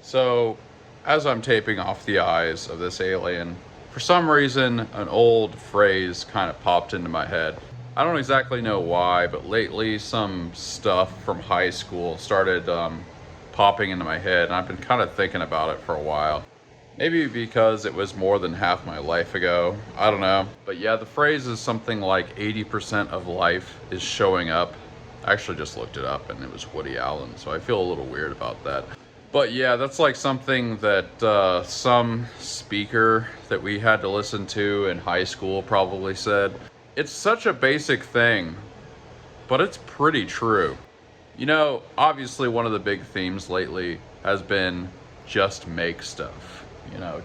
So, as I'm taping off the eyes of this alien, for some reason, an old phrase kind of popped into my head. I don't exactly know why, but lately some stuff from high school started popping into my head, and I've been kind of thinking about it for a while. Maybe because it was more than half my life ago. I don't know. But yeah, the phrase is something like 80% of life is showing up. I actually just looked it up and it was Woody Allen, so I feel a little weird about that. But yeah, that's like something that some speaker that we had to listen to in high school probably said. It's such a basic thing, but it's pretty true. Obviously, one of the big themes lately has been just make stuff.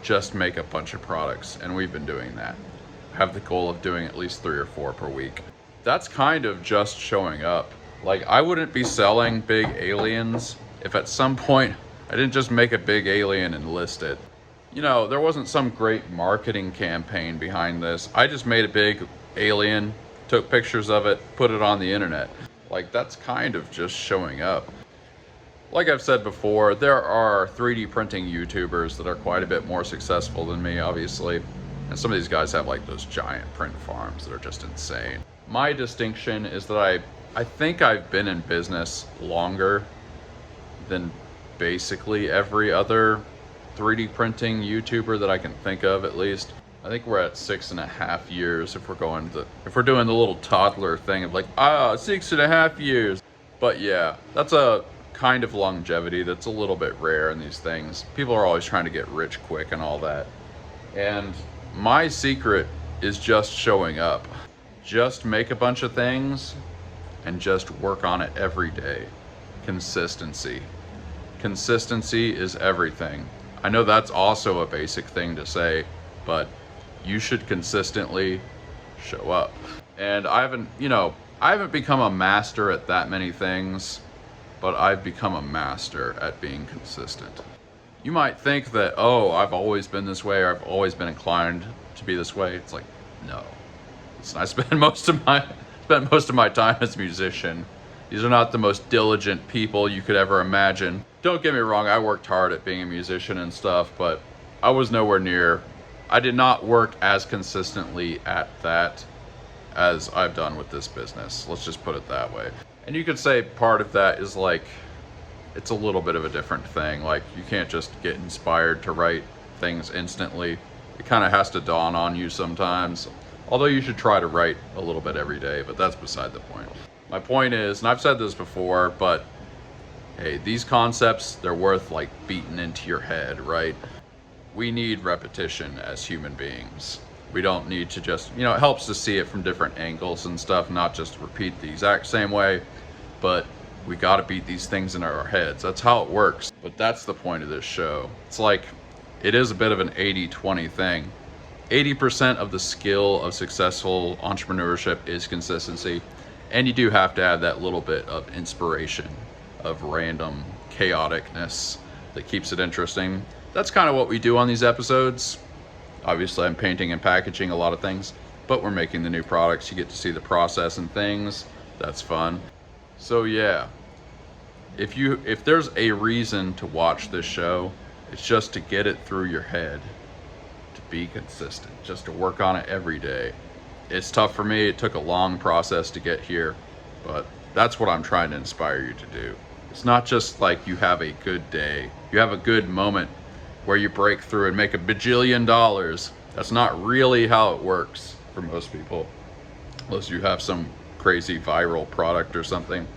Just make a bunch of products, and we've been doing that. I have the goal of doing at least 3 or 4 per week. That's kind of just showing up. Like, I wouldn't be selling big aliens if at some point I didn't just make a big alien and list it. There wasn't some great marketing campaign behind this. I just made a big alien, took pictures of it, put it on the internet. Like, that's kind of just showing up. Like I've said before, there are 3D printing YouTubers that are quite a bit more successful than me, obviously. And some of these guys have like those giant print farms that are just insane. My distinction is that I think I've been in business longer than basically every other 3D printing YouTuber that I can think of, at least. I think we're at 6.5 years if we're doing the little toddler thing of like, 6.5 years. But yeah, that's a kind of longevity that's a little bit rare in these things. People are always trying to get rich quick and all that. And my secret is just showing up. Just make a bunch of things and just work on it every day. Consistency. Consistency is everything. I know that's also a basic thing to say, but you should consistently show up. And I haven't become a master at that many things, but I've become a master at being consistent. You might think that, I've always been this way, or I've always been inclined to be this way. It's like, no. Listen, I spend most of my time as a musician. These are not the most diligent people you could ever imagine. Don't get me wrong, I worked hard at being a musician and stuff, but I did not work as consistently at that as I've done with this business. Let's just put it that way. And you could say part of that is like, it's a little bit of a different thing. Like, you can't just get inspired to write things instantly. It kind of has to dawn on you sometimes. Although you should try to write a little bit every day, but that's beside the point. My point is, and I've said this before, but hey, these concepts, they're worth like beating into your head, right? We need repetition as human beings. We don't need to just, it helps to see it from different angles and stuff, not just repeat the exact same way, but we got to beat these things in our heads. That's how it works. But that's the point of this show. It's like, it is a bit of an 80-20 thing. 80% of the skill of successful entrepreneurship is consistency. And you do have to have that little bit of inspiration, of random chaoticness that keeps it interesting. That's kind of what we do on these episodes. Obviously, I'm painting and packaging a lot of things, but we're making the new products. You get to see the process and things. That's fun. So yeah, if there's a reason to watch this show, it's just to get it through your head, to be consistent, just to work on it every day. It's tough for me. It took a long process to get here, but that's what I'm trying to inspire you to do. It's not just like you have a good day. You have a good moment where you break through and make $1 bajillion. That's not really how it works for most people. Unless you have some crazy viral product or something.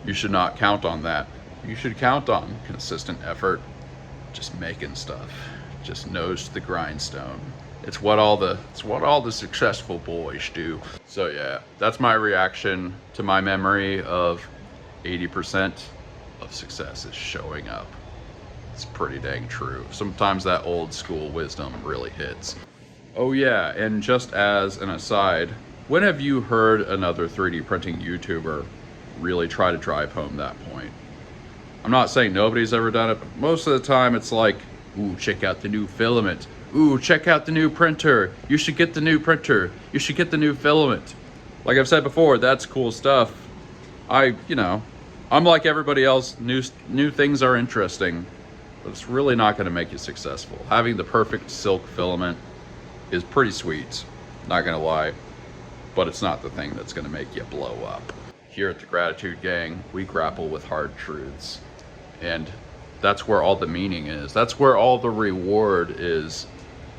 You should not count on that. You should count on consistent effort, just making stuff, just nose to the grindstone. It's what all the successful boys do. So yeah, that's my reaction to my memory of 80% of success is showing up. It's pretty dang true. Sometimes that old school wisdom really hits. Oh yeah, and just as an aside, when have you heard another 3D printing YouTuber really try to drive home that point? I'm not saying nobody's ever done it, but most of the time it's like, ooh, check out the new filament. Ooh, check out the new printer. You should get the new printer. You should get the new filament. Like I've said before, that's cool stuff. I'm like everybody else, new things are interesting. but it's really not going to make you successful. Having the perfect silk filament is pretty sweet, not going to lie, but it's not the thing that's going to make you blow up. Here at the Gratitude Gang, we grapple with hard truths, and that's where all the meaning is. That's where all the reward is.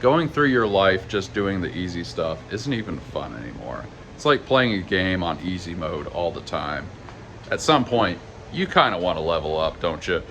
Going through your life just doing the easy stuff isn't even fun anymore. It's like playing a game on easy mode all the time. At some point, you kind of want to level up, don't you?